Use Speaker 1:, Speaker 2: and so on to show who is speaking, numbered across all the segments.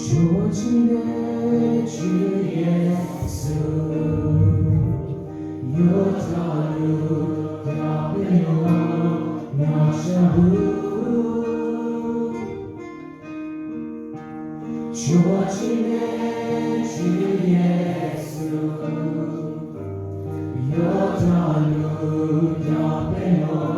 Speaker 1: 주어지네 주 예수 여자를 답변하며 주어지네 주 예수 여자를 답변하며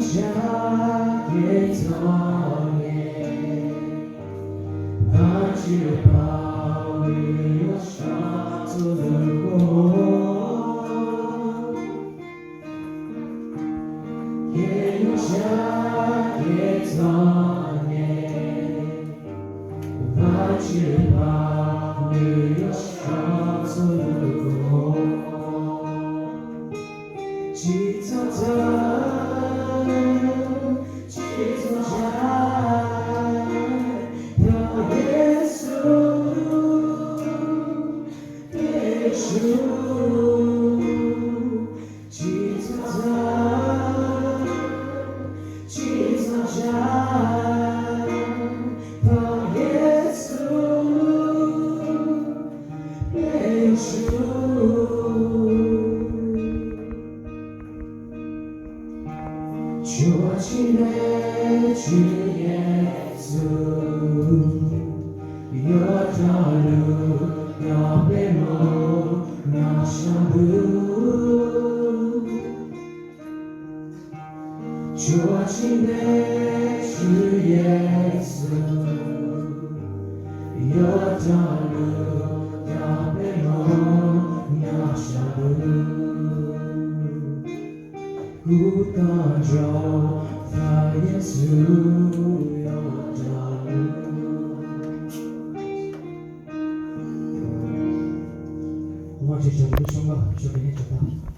Speaker 1: 예유자의 성에 바지를 바위로 쏟들고 예유자의 성에 바지를 바위로 쏟들고 짙어져 주어지네 주 예수 여자를 옆에 놓으며 주어지네 주 예수 여자를 옆에 놓으며 웃던져 다 예수 여자를 고맙지 저기 정말 감정이 해줬다.